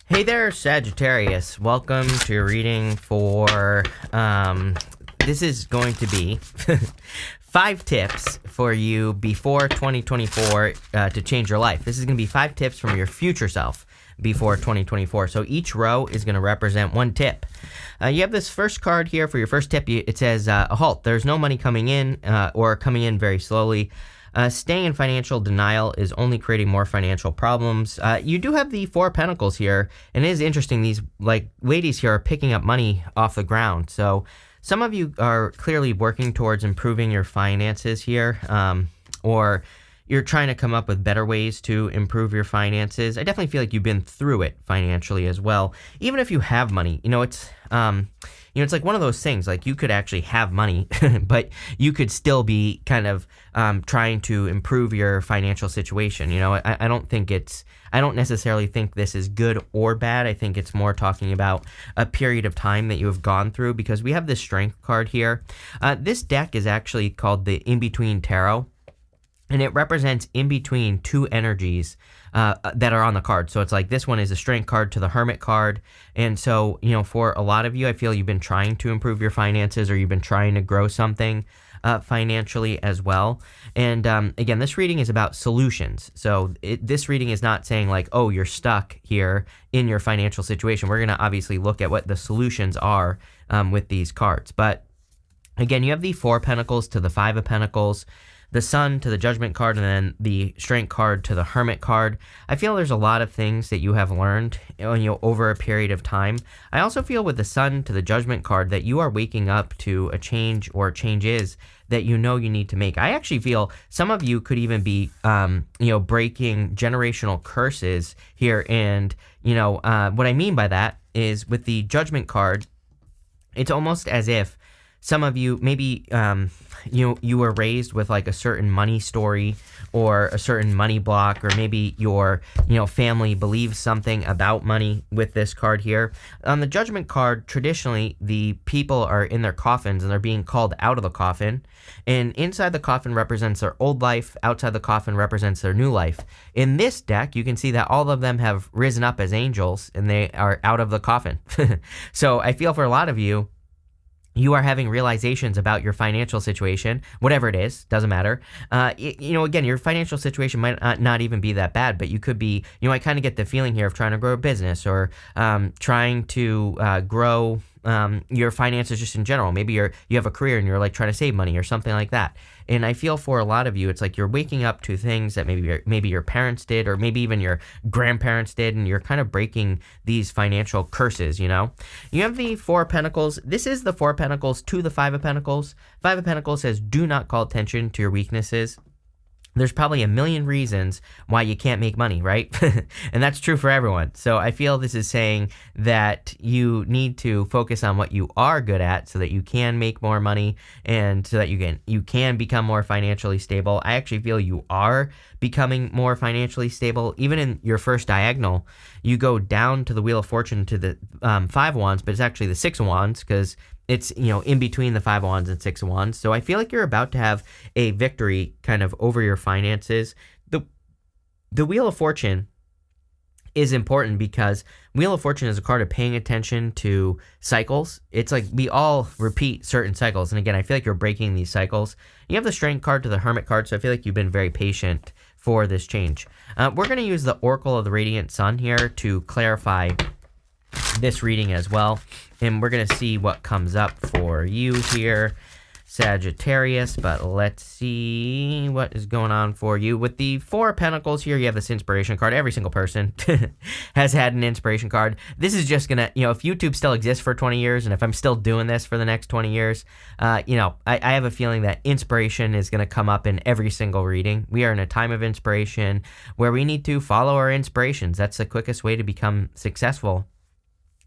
Hey there, Sagittarius. Welcome to your reading for, this is going to be 5 tips for you before 2024 to change your life. This is going to be 5 tips from your future self before 2024. So each row is going to represent 1 tip. You have this first card here for your first tip. It says, a halt. There's no money coming in or coming in very slowly. Staying in financial denial is only creating more financial problems. You do have the 4 Pentacles here, and it is interesting. These ladies here are picking up money off the ground. So some of you are clearly working towards improving your finances here, or you're trying to come up with better ways to improve your finances. I definitely feel like you've been through it financially as well. Even if you have money, it's it's like one of those things, like you could actually have money, but you could still be kind of trying to improve your financial situation. I don't necessarily think this is good or bad. I think it's more talking about a period of time that you have gone through, because we have this Strength card here. This deck is actually called the In-Between Tarot, and it represents in between 2 energies that are on the card. So it's like this one is a Strength card to the Hermit card. And so, for a lot of you, I feel you've been trying to improve your finances, or you've been trying to grow something financially as well. And again, this reading is about solutions. So this reading is not saying like, oh, you're stuck here in your financial situation. We're going to obviously look at what the solutions are with these cards. But again, you have the 4 Pentacles to the 5 of Pentacles, the Sun to the Judgment card, and then the Strength card to the Hermit card. I feel there's a lot of things that you have learned over a period of time. I also feel with the Sun to the Judgment card that you are waking up to a change or changes that you need to make. I actually feel some of you could even be breaking generational curses here. And what I mean by that is with the Judgment card, it's almost as if some of you, maybe you were raised with like a certain money story or a certain money block, or maybe your family believes something about money with this card here. On the Judgment card, traditionally, the people are in their coffins and they're being called out of the coffin. And inside the coffin represents their old life. Outside the coffin represents their new life. In this deck, you can see that all of them have risen up as angels and they are out of the coffin. So I feel for a lot of you, you are having realizations about your financial situation, whatever it is, doesn't matter. Again, your financial situation might not even be that bad, but you could be, I kind of get the feeling here of trying to grow a business, or trying to grow your finances just in general. Maybe you have a career and you're like trying to save money or something like that. And I feel for a lot of you, it's like you're waking up to things that maybe your parents did, or maybe even your grandparents did, and you're kind of breaking these financial curses. You have the 4 Pentacles. This is the 4 Pentacles to the 5 of Pentacles. 5 of Pentacles says, do not call attention to your weaknesses. There's probably a million reasons why you can't make money, right? And that's true for everyone. So I feel this is saying that you need to focus on what you are good at so that you can make more money, and so that you can become more financially stable. I actually feel you are becoming more financially stable. Even in your first diagonal, you go down to the Wheel of Fortune to the 5 of Wands, but it's actually the 6 of Wands, because it's, in between the 5 of Wands and 6 of Wands. So I feel like you're about to have a victory kind of over your finances. The Wheel of Fortune is important because Wheel of Fortune is a card of paying attention to cycles. It's like we all repeat certain cycles. And again, I feel like you're breaking these cycles. You have the Strength card to the Hermit card. So I feel like you've been very patient for this change. We're going to use the Oracle of the Radiant Sun here to clarify this reading as well, and we're going to see what comes up for you here, Sagittarius. But let's see what is going on for you. With the 4 Pentacles here, you have this inspiration card. Every single person has had an inspiration card. This is just going to, if YouTube still exists for 20 years, and if I'm still doing this for the next 20 years, I have a feeling that inspiration is going to come up in every single reading. We are in a time of inspiration where we need to follow our inspirations. That's the quickest way to become successful.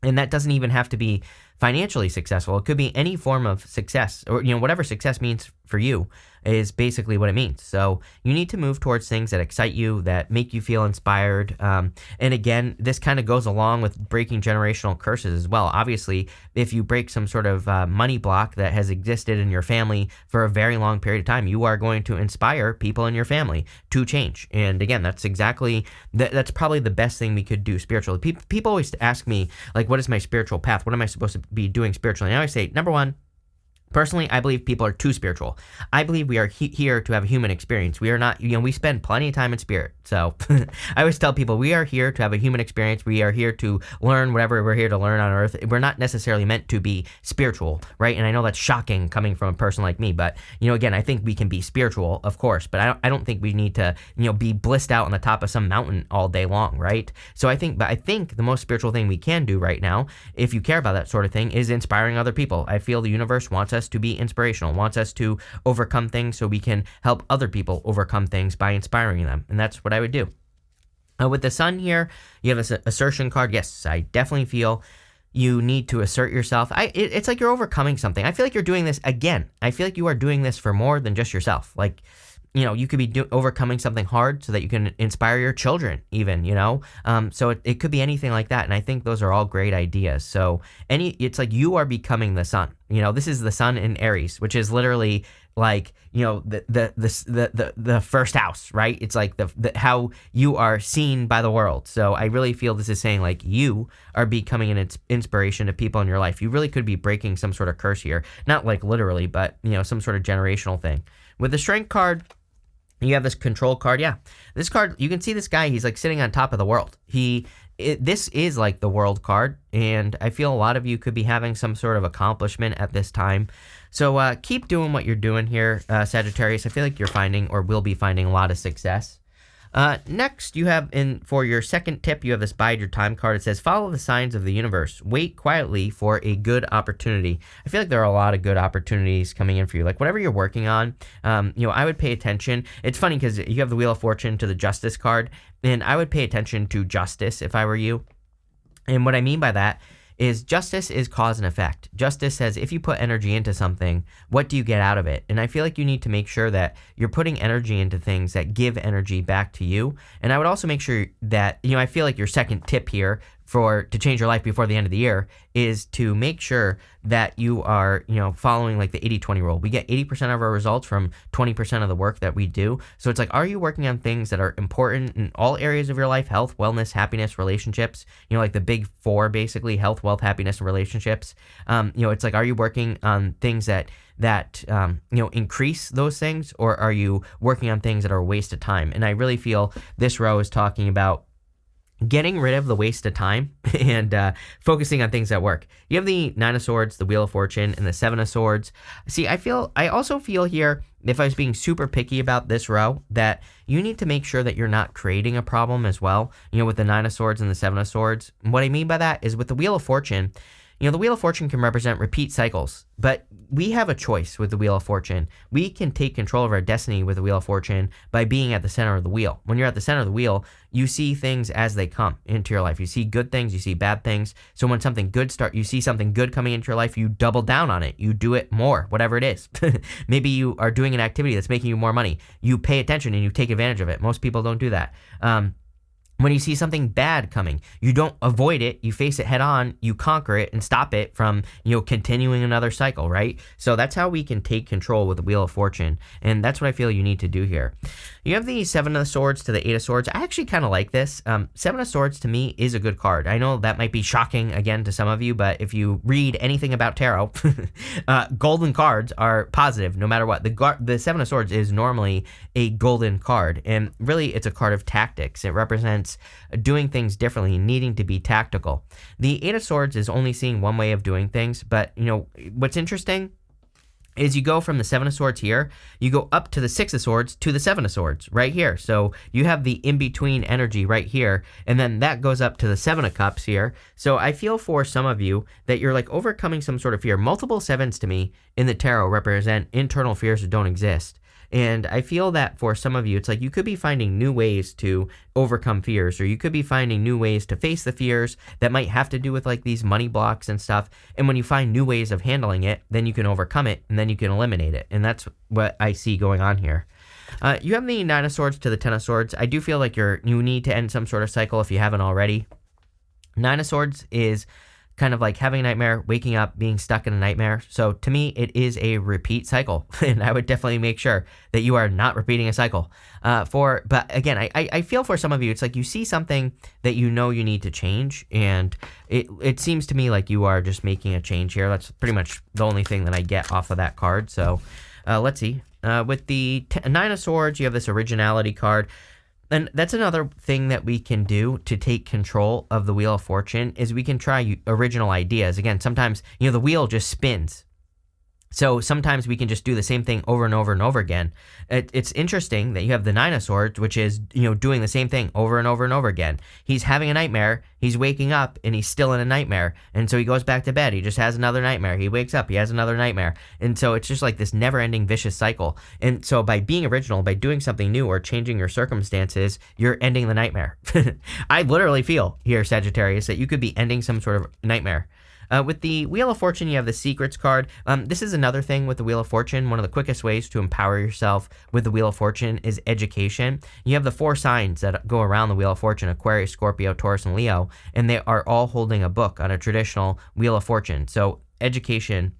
And that doesn't even have to be financially successful. It could be any form of success, or whatever success means for you is basically what it means. So you need to move towards things that excite you, that make you feel inspired. And again, this kind of goes along with breaking generational curses as well. Obviously, if you break some sort of money block that has existed in your family for a very long period of time, you are going to inspire people in your family to change. And again, that's probably the best thing we could do spiritually. People always ask me, like, what is my spiritual path? What am I supposed to be doing spiritually? And I always say, number one, personally, I believe people are too spiritual. I believe we are here to have a human experience. We are not, we spend plenty of time in spirit. So I always tell people we are here to have a human experience. We are here to learn whatever we're here to learn on earth. We're not necessarily meant to be spiritual, right? And I know that's shocking coming from a person like me, but, again, I think we can be spiritual, of course, but I don't think we need to, be blissed out on the top of some mountain all day long, right? So I think the most spiritual thing we can do right now, if you care about that sort of thing, is inspiring other people. I feel the universe wants us to be inspirational, wants us to overcome things so we can help other people overcome things by inspiring them. And that's what I would do. With the sun here, you have this assertion card. Yes, I definitely feel you need to assert yourself. It's like you're overcoming something. I feel like you're doing this again. I feel like you are doing this for more than just yourself. Like, you could be overcoming something hard so that you can inspire your children even, so it could be anything like that. And I think those are all great ideas. So it's like you are becoming the sun. This is the sun in Aries, which is literally like, the first house, right? It's like the how you are seen by the world. So I really feel this is saying like you are becoming an inspiration to people in your life. You really could be breaking some sort of curse here. Not like literally, but, some sort of generational thing. With the strength card, you have this control card. Yeah, this card, you can see this guy, he's like sitting on top of the world. This is like the world card, and I feel a lot of you could be having some sort of accomplishment at this time. So keep doing what you're doing here, Sagittarius. I feel like you're finding or will be finding a lot of success. Next, you have for your second tip, you have this bide your time card. It says, follow the signs of the universe. Wait quietly for a good opportunity. I feel like there are a lot of good opportunities coming in for you. Like whatever you're working on, I would pay attention. It's funny because you have the Wheel of Fortune to the Justice card, and I would pay attention to justice if I were you. And what I mean by that is justice is cause and effect. Justice says if you put energy into something, what do you get out of it? And I feel like you need to make sure that you're putting energy into things that give energy back to you. And I would also make sure that, I feel like your second tip here to change your life before the end of the year is to make sure that you are, following like the 80-20 rule. We get 80% of our results from 20% of the work that we do. So it's like, are you working on things that are important in all areas of your life? Health, wellness, happiness, relationships, like the big four, basically: health, wealth, happiness, and relationships. It's like, are you working on things that increase those things, or are you working on things that are a waste of time? And I really feel this row is talking about getting rid of the waste of time and focusing on things that work. You have the Nine of Swords, the Wheel of Fortune, and the Seven of Swords. See, I also feel here, if I was being super picky about this row, that you need to make sure that you're not creating a problem as well, with the Nine of Swords and the Seven of Swords. What I mean by that is with the Wheel of Fortune, the Wheel of Fortune can represent repeat cycles, but we have a choice with the Wheel of Fortune. We can take control of our destiny with the Wheel of Fortune by being at the center of the wheel. When you're at the center of the wheel, you see things as they come into your life. You see good things, you see bad things. So when you see something good coming into your life, you double down on it. You do it more, whatever it is. Maybe you are doing an activity that's making you more money. You pay attention and you take advantage of it. Most people don't do that. When you see something bad coming, you don't avoid it, you face it head on, you conquer it and stop it from, continuing another cycle, right? So that's how we can take control with the Wheel of Fortune. And that's what I feel you need to do here. You have the Seven of Swords to the Eight of Swords. I actually kind of like this. Seven of Swords to me is a good card. I know that might be shocking again to some of you, but if you read anything about tarot, golden cards are positive no matter what. The Seven of Swords is normally a golden card, and really it's a card of tactics. It represents doing things differently, needing to be tactical. The Eight of Swords is only seeing one way of doing things, but what's interesting is you go from the Seven of Swords here, you go up to the Six of Swords to the Seven of Swords right here. So you have the in-between energy right here, and then that goes up to the Seven of Cups here. So I feel for some of you that you're like overcoming some sort of fear. Multiple sevens to me in the tarot represent internal fears that don't exist. And I feel that for some of you, it's like you could be finding new ways to overcome fears, or you could be finding new ways to face the fears that might have to do with like these money blocks and stuff. And when you find new ways of handling it, then you can overcome it and then you can eliminate it. And that's what I see going on here. You have the Nine of Swords to the Ten of Swords. I do feel like you need to end some sort of cycle if you haven't already. Nine of Swords is kind of like having a nightmare, waking up, being stuck in a nightmare. So to me, it is a repeat cycle. And I would definitely make sure that you are not repeating a cycle. But again, I feel for some of you, it's like you see something that you know you need to change. And it seems to me like you are just making a change here. That's pretty much the only thing that I get off of that card. So let's see. With the Nine of Swords, you have this originality card. And that's another thing that we can do to take control of the Wheel of Fortune is we can try original ideas. Again, sometimes, the wheel just spins. So sometimes we can just do the same thing over and over and over again. It's interesting that you have the Nine of Swords, which is, doing the same thing over and over and over again. He's having a nightmare. He's waking up and he's still in a nightmare. And so he goes back to bed. He just has another nightmare. He wakes up. He has another nightmare. And so it's just like this never-ending vicious cycle. And so by being original, by doing something new or changing your circumstances, you're ending the nightmare. I literally feel here, Sagittarius, that you could be ending some sort of nightmare. With the Wheel of Fortune, you have the Secrets card. This is another thing with the Wheel of Fortune. One of the quickest ways to empower yourself with the Wheel of Fortune is education. You have the 4 signs that go around the Wheel of Fortune: Aquarius, Scorpio, Taurus, and Leo, and they are all holding a book on a traditional Wheel of Fortune. So education,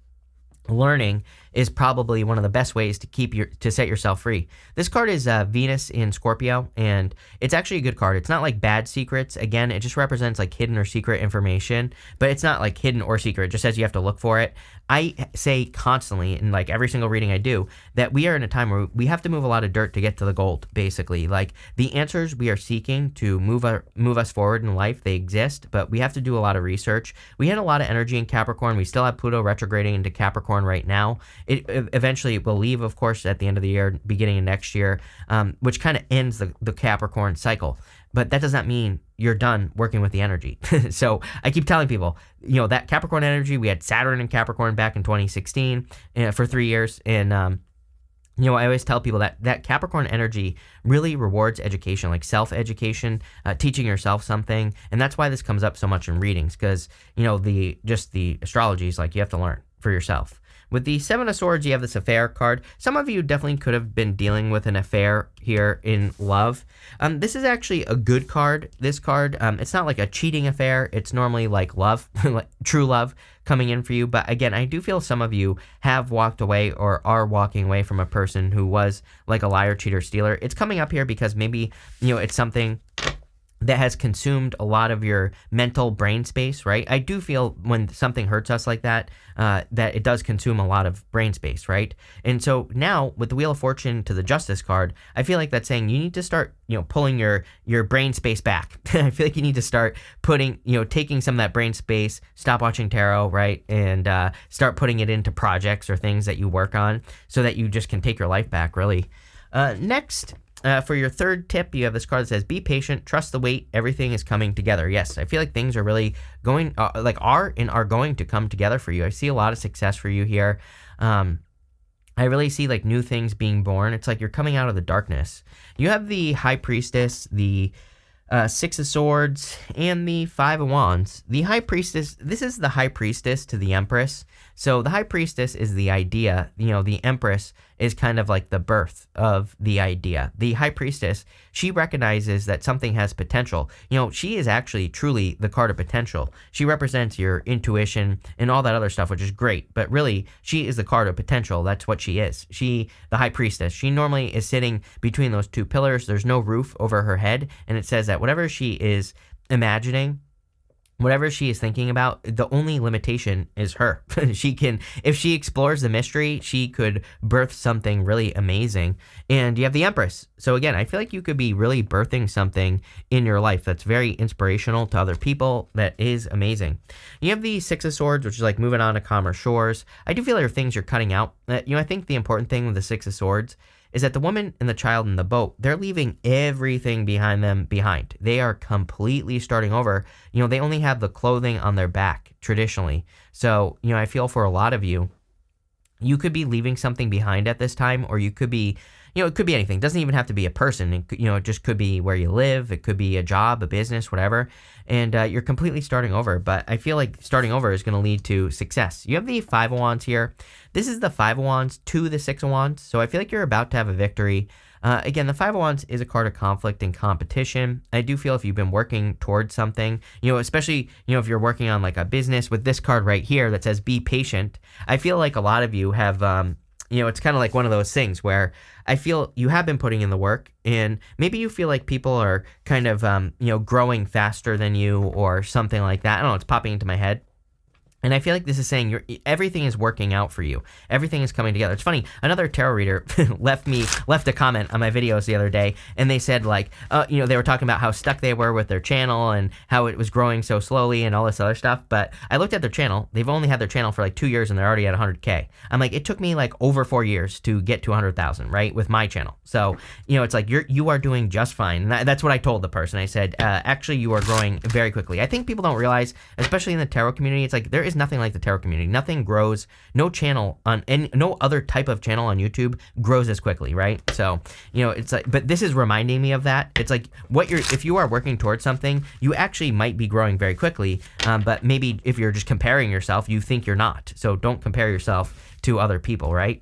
learning is probably one of the best ways to set yourself free. This card is Venus in Scorpio, and it's actually a good card. It's not like bad secrets. Again, it just represents like hidden or secret information, but it's not like hidden or secret. It just says you have to look for it. I say constantly in like every single reading I do that we are in a time where we have to move a lot of dirt to get to the gold, basically. Like the answers we are seeking to move us forward in life, they exist, but we have to do a lot of research. We had a lot of energy in Capricorn. We still have Pluto retrograding into Capricorn right now. It eventually will leave, of course, at the end of the year, beginning of next year, which kind of ends the Capricorn cycle. But that does not mean you're done working with the energy. So I keep telling people, that Capricorn energy, we had Saturn in Capricorn back in 2016 for 3 years. And, I always tell people that Capricorn energy really rewards education, like self-education, teaching yourself something. And that's why this comes up so much in readings, because, the astrology is like you have to learn for yourself. With the Seven of Swords, you have this affair card. Some of you definitely could have been dealing with an affair here in love. This is actually a good card. This card, it's not like a cheating affair. It's normally like love, like true love coming in for you. But again, I do feel some of you have walked away or are walking away from a person who was like a liar, cheater, stealer. It's coming up here because maybe, it's something that has consumed a lot of your mental brain space, right? I do feel when something hurts us like that, that it does consume a lot of brain space, right? And so now with the Wheel of Fortune to the Justice card, I feel like that's saying you need to start, pulling your brain space back. I feel like you need to start putting, taking some of that brain space, stop watching tarot, right? And start putting it into projects or things that you work on so that you just can take your life back, really. Next, for your third tip, you have this card that says, be patient, trust the wait, everything is coming together. Yes, I feel like things are really going, are going to come together for you. I see a lot of success for you here. I really see like new things being born. It's like you're coming out of the darkness. You have the High Priestess, the Six of Swords, and the Five of Wands. The High Priestess, this is the High Priestess to the Empress. So the High Priestess is the idea, the Empress is kind of like the birth of the idea. The High Priestess, she recognizes that something has potential. She is actually truly the card of potential. She represents your intuition and all that other stuff, which is great. But really, she is the card of potential. That's what she is. The High Priestess, she normally is sitting between those two pillars. There's no roof over her head. And it says that whatever she is imagining, whatever she is thinking about, the only limitation is her. She can, if she explores the mystery, she could birth something really amazing. And you have the Empress. So again, I feel like you could be really birthing something in your life that's very inspirational to other people, that is amazing. You have the Six of Swords, which is like moving on to calmer shores. I do feel there are things you're cutting out. I think the important thing with the Six of Swords is that the woman and the child in the boat, they're leaving everything behind. They are completely starting over. They only have the clothing on their back traditionally. So, I feel for a lot of you, you could be leaving something behind at this time, or you could be, it could be anything. It doesn't even have to be a person. It just could be where you live. It could be a job, a business, whatever. And you're completely starting over. But I feel like starting over is going to lead to success. You have the Five of Wands here. This is the Five of Wands to the Six of Wands. So I feel like you're about to have a victory. Again, the Five of Wands is a card of conflict and competition. I do feel if you've been working towards something, especially, if you're working on like a business with this card right here that says be patient, I feel like a lot of you have, it's kind of like one of those things where I feel you have been putting in the work and maybe you feel like people are kind of, growing faster than you or something like that. I don't know, it's popping into my head. And I feel like this is saying everything is working out for you. Everything is coming together. It's funny. Another tarot reader left a comment on my videos the other day, and they said like, they were talking about how stuck they were with their channel and how it was growing so slowly and all this other stuff. But I looked at their channel. They've only had their channel for like 2 years, and they're already at 100K. I'm like, it took me like over 4 years to get to 100,000, right, with my channel. So it's like you are doing just fine. And that's what I told the person. I said, actually, you are growing very quickly. I think people don't realize, especially in the tarot community, it's like there is nothing like the tarot community. Nothing grows. No channel no other type of channel on YouTube grows as quickly, right? So, it's like, but this is reminding me of that. It's like if you are working towards something, you actually might be growing very quickly. But maybe if you're just comparing yourself, you think you're not. So don't compare yourself to other people, right?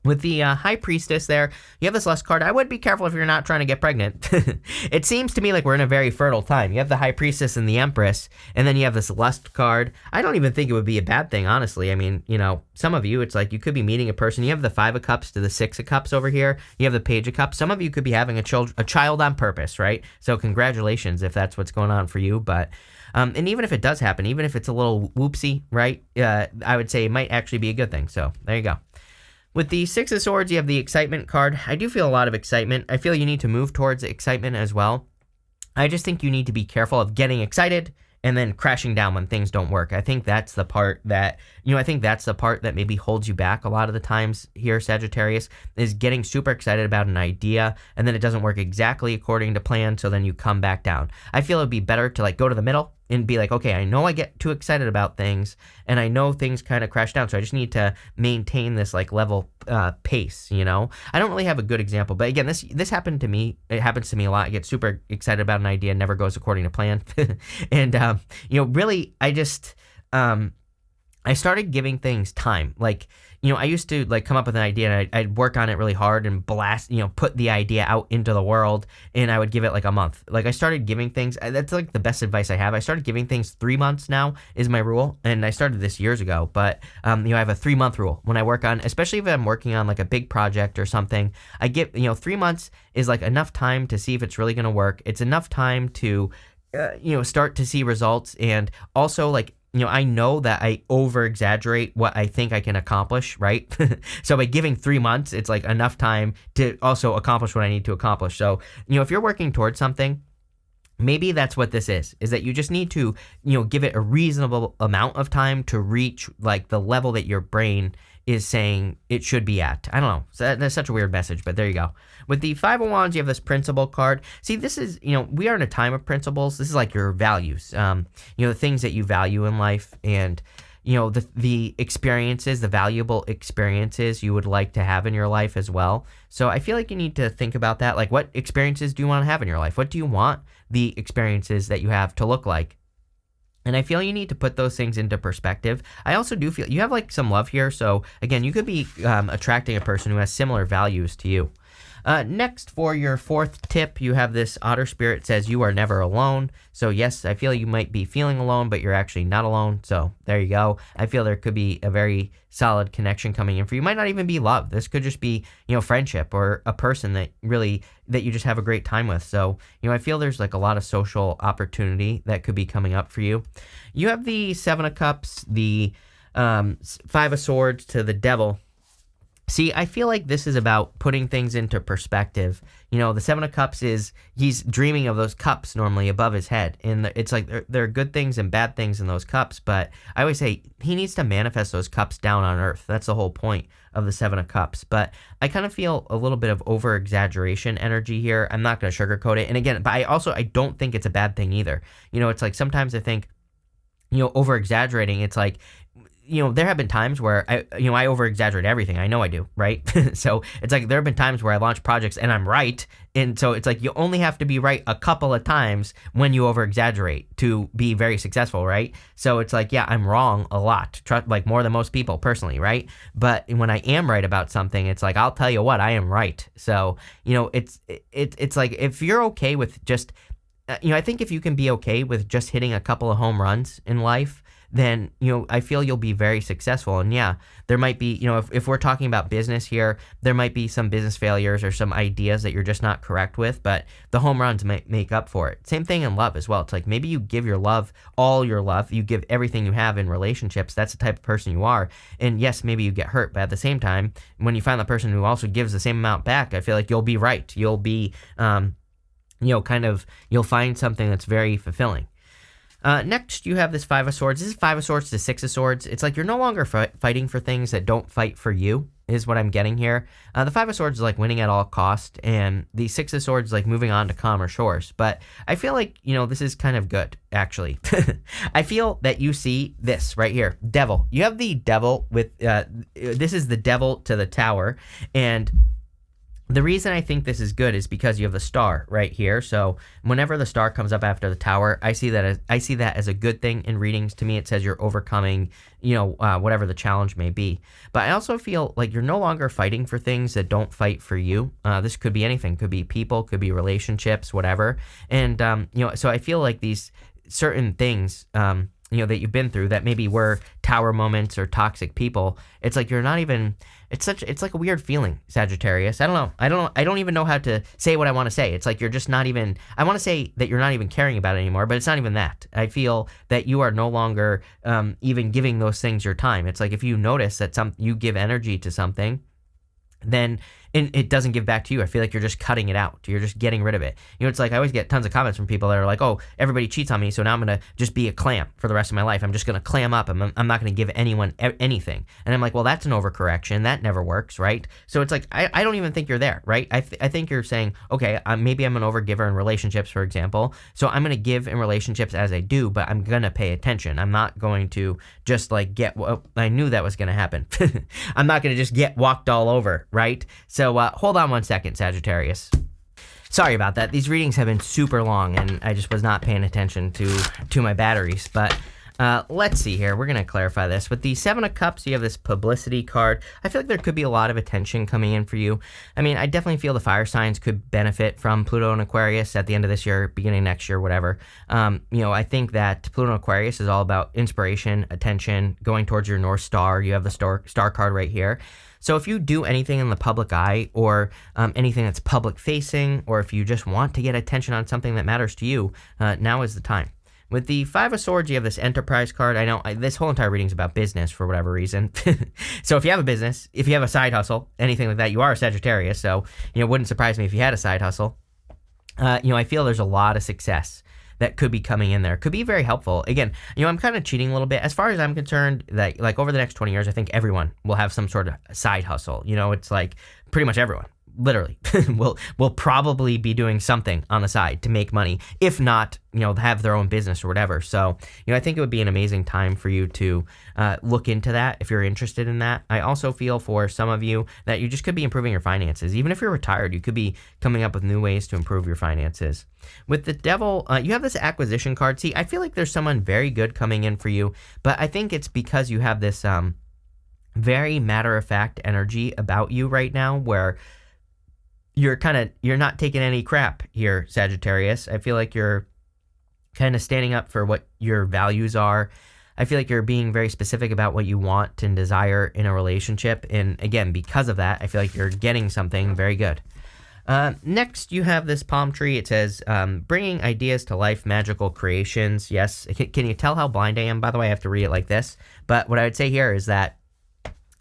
With the High Priestess there, you have this Lust card. I would be careful if you're not trying to get pregnant. It seems to me like we're in a very fertile time. You have the High Priestess and the Empress, and then you have this Lust card. I don't even think it would be a bad thing, honestly. I mean, some of you, it's like you could be meeting a person. You have the Five of Cups to the Six of Cups over here. You have the Page of Cups. Some of you could be having a child on purpose, right? So congratulations if that's what's going on for you. But and even if it does happen, even if it's a little whoopsie, right? I would say it might actually be a good thing. So there you go. With the Six of Swords, you have the Excitement card. I do feel a lot of excitement. I feel you need to move towards excitement as well. I just think you need to be careful of getting excited and then crashing down when things don't work. I think that's the part that, maybe holds you back a lot of the times here, Sagittarius, is getting super excited about an idea and then it doesn't work exactly according to plan, so then you come back down. I feel it would be better to like go to the middle and be like, okay, I know I get too excited about things and I know things kind of crash down, so I just need to maintain this like level pace, I don't really have a good example, but again, this happened to me. It happens to me a lot. I get super excited about an idea, never goes according to plan. And, really, I started giving things time. Like, I used to like come up with an idea and I'd work on it really hard and blast, put the idea out into the world, and I would give it like a month. Like I started giving things, that's like the best advice I have. I started giving things 3 months now is my rule. And I started this years ago, but I have a 3-month rule when I work on, especially if I'm working on like a big project or something. I give, 3 months is like enough time to see if it's really going to work. It's enough time to, start to see results. And also like, I know that I over-exaggerate what I think I can accomplish, right? So by giving 3 months, it's like enough time to also accomplish what I need to accomplish. So, if you're working towards something, maybe that's what this is that you just need to, give it a reasonable amount of time to reach like the level that your brain is saying it should be at. I don't know. So that's such a weird message, but there you go. With the Five of Wands, you have this Principle card. See, this is, we are in a time of principles. This is like your values, the things that you value in life and, the experiences, the valuable experiences you would like to have in your life as well. So I feel like you need to think about that. Like, what experiences do you want to have in your life? What do you want the experiences that you have to look like? And I feel you need to put those things into perspective. I also do feel you have like some love here. So again, you could be attracting a person who has similar values to you. Next, for your fourth tip, you have this Otter Spirit says you are never alone. So yes, I feel you might be feeling alone, but you're actually not alone. So there you go. I feel there could be a very solid connection coming in for you. Might not even be love. This could just be, friendship or a person that you just have a great time with. So, I feel there's like a lot of social opportunity that could be coming up for you. You have the Seven of Cups, the Five of Swords to the Devil. See, I feel like this is about putting things into perspective. The Seven of Cups he's dreaming of those cups normally above his head. And it's like there are good things and bad things in those cups. But I always say he needs to manifest those cups down on earth. That's the whole point of the Seven of Cups. But I kind of feel a little bit of over-exaggeration energy here. I'm not going to sugarcoat it. And again, but I don't think it's a bad thing either. It's like sometimes I think, over-exaggerating, it's like, there have been times where I over exaggerate everything. I know I do, right? So it's like there have been times where I launch projects and I'm right. And so it's like you only have to be right a couple of times when you over exaggerate to be very successful, right? So it's like, yeah, I'm wrong a lot, like more than most people personally, right? But when I am right about something, it's like, I'll tell you what, I am right. So, it's like if you're okay with just, I think if you can be okay with just hitting a couple of home runs in life, then, I feel you'll be very successful. And yeah, there might be, if we're talking about business here, there might be some business failures or some ideas that you're just not correct with, but the home runs might make up for it. Same thing in love as well. It's like maybe you give your love, all your love, you give everything you have in relationships. That's the type of person you are. And yes, maybe you get hurt, but at the same time, when you find the person who also gives the same amount back, I feel like you'll be right. You'll be, you'll find something that's very fulfilling. Next, you have this Five of Swords. This is Five of Swords to Six of Swords. It's like you're no longer fighting for things that don't fight for you, is what I'm getting here. The Five of Swords is like winning at all cost, and the Six of Swords is like moving on to calmer shores. But I feel like, this is kind of good, actually. I feel that you see this right here, Devil. You have the Devil with, this is the Devil to the Tower, and the reason I think this is good is because you have the star right here. So whenever the star comes up after the tower, I see that as a good thing in readings. To me, it says you're overcoming, whatever the challenge may be. But I also feel like you're no longer fighting for things that don't fight for you. This could be anything. Could be people, could be relationships, whatever. And, so I feel like these certain things, that you've been through that maybe were tower moments or toxic people, it's like you're not even, it's like a weird feeling, Sagittarius. I don't know. I don't even know how to say what I want to say. It's like you're just not even, I want to say that you're not even caring about it anymore, but it's not even that. I feel that you are no longer even giving those things your time. It's like if you notice that you give energy to something, then it doesn't give back to you. I feel like you're just cutting it out. You're just getting rid of it. It's like I always get tons of comments from people that are like, oh, everybody cheats on me, so now I'm going to just be a clam for the rest of my life. I'm just going to clam up. I'm not going to give anyone anything. And I'm like, well, that's an overcorrection. That never works, right? So it's like, I don't even think you're there, right? I think you're saying, okay, maybe I'm an overgiver in relationships, for example. So I'm going to give in relationships as I do, but I'm going to pay attention. I'm not going to just like I knew that was going to happen. I'm not going to just get walked all over, right? So hold on one second, Sagittarius. Sorry about that. These readings have been super long, and I just was not paying attention to my batteries. But let's see here. We're going to clarify this. With the Seven of Cups, you have this publicity card. I feel like there could be a lot of attention coming in for you. I mean, I definitely feel the fire signs could benefit from Pluto and Aquarius at the end of this year, beginning next year, whatever. I think that Pluto and Aquarius is all about inspiration, attention, going towards your North Star. You have the star card right here. So if you do anything in the public eye or anything that's public facing, or if you just want to get attention on something that matters to you, now is the time. With the Five of Swords, you have this Enterprise card. I know this whole entire reading is about business for whatever reason. So if you have a business, if you have a side hustle, anything like that, you are a Sagittarius. So, it wouldn't surprise me if you had a side hustle. I feel there's a lot of success that could be coming in there. Could be very helpful. Again, I'm kind of cheating a little bit. As far as I'm concerned, that like over the next 20 years, I think everyone will have some sort of side hustle. It's like pretty much everyone, literally, will probably be doing something on the side to make money. If not, have their own business or whatever. So, I think it would be an amazing time for you to look into that if you're interested in that. I also feel for some of you that you just could be improving your finances. Even if you're retired, you could be coming up with new ways to improve your finances. With the Devil, you have this acquisition card. See, I feel like there's someone very good coming in for you, but I think it's because you have this very matter-of-fact energy about you right now where you're not taking any crap here, Sagittarius. I feel like you're kind of standing up for what your values are. I feel like you're being very specific about what you want and desire in a relationship. And again, because of that, I feel like you're getting something very good. Next, you have this palm tree. It says, bringing ideas to life, magical creations. Yes. Can you tell how blind I am? By the way, I have to read it like this. But what I would say here is that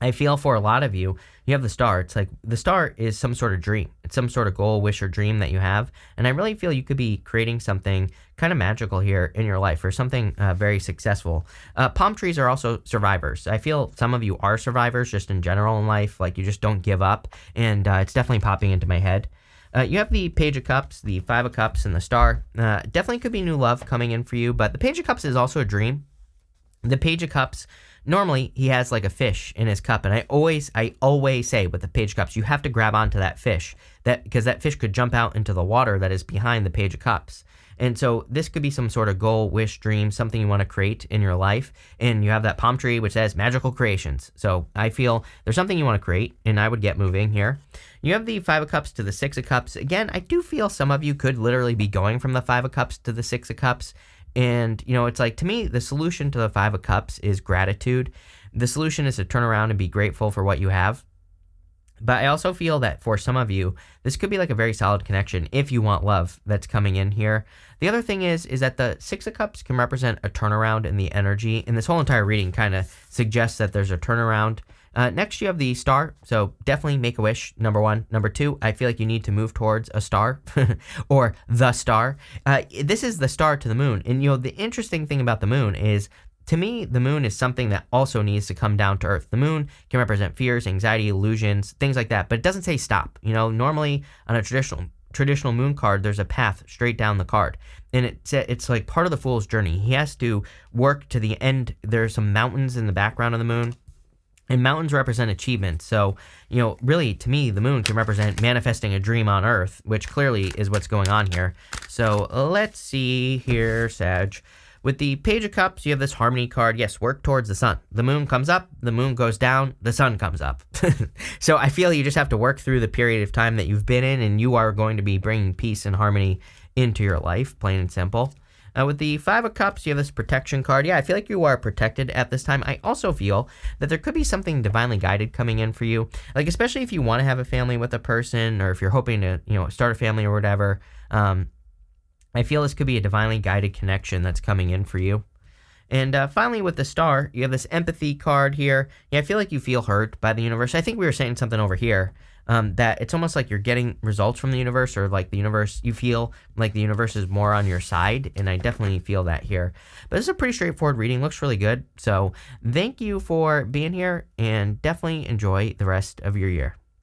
I feel for a lot of you, you have the star. It's like the star is some sort of dream. It's some sort of goal, wish, or dream that you have. And I really feel you could be creating something kind of magical here in your life or something very successful. Palm trees are also survivors. I feel some of you are survivors just in general in life. Like you just don't give up. And it's definitely popping into my head. You have the Page of Cups, the Five of Cups, and the Star. Definitely could be new love coming in for you. But the Page of Cups is also a dream. The Page of Cups, normally he has like a fish in his cup, and I always say with the Page of Cups, you have to grab onto that fish, because that fish could jump out into the water that is behind the Page of Cups. And so this could be some sort of goal, wish, dream, something you want to create in your life. And you have that palm tree which says magical creations. So I feel there's something you want to create, and I would get moving here. You have the Five of Cups to the Six of Cups. Again, I do feel some of you could literally be going from the Five of Cups to the Six of Cups. And, it's like, to me, the solution to the Five of Cups is gratitude. The solution is to turn around and be grateful for what you have. But I also feel that for some of you, this could be like a very solid connection if you want love that's coming in here. The other thing is that the Six of Cups can represent a turnaround in the energy. And this whole entire reading kind of suggests that there's a turnaround. Next, you have the Star. So definitely make a wish, number one. Number two, I feel like you need to move towards a star or the star. This is the star to the moon. And, the interesting thing about the moon is, to me, the moon is something that also needs to come down to earth. The moon can represent fears, anxiety, illusions, things like that, but it doesn't say stop. Normally on a traditional moon card, there's a path straight down the card, and it's like part of the fool's journey. He has to work to the end. There's some mountains in the background of the moon, and mountains represent achievement. So, really, to me, the moon can represent manifesting a dream on earth, which clearly is what's going on here. So let's see here, Sag. With the Page of Cups, you have this Harmony card. Yes, work towards the sun. The moon comes up, the moon goes down, the sun comes up. So I feel you just have to work through the period of time that you've been in, and you are going to be bringing peace and harmony into your life, plain and simple. With the Five of Cups, you have this protection card. Yeah, I feel like you are protected at this time. I also feel that there could be something divinely guided coming in for you. Like, especially if you want to have a family with a person, or if you're hoping to, start a family or whatever. I feel this could be a divinely guided connection that's coming in for you. And finally, with the Star, you have this empathy card here. Yeah, I feel like you feel hurt by the universe. I think we were saying something over here, that it's almost like you're getting results from the universe, or like the universe, you feel like the universe is more on your side, and I definitely feel that here. But this is a pretty straightforward reading. Looks really good. So thank you for being here, and definitely enjoy the rest of your year.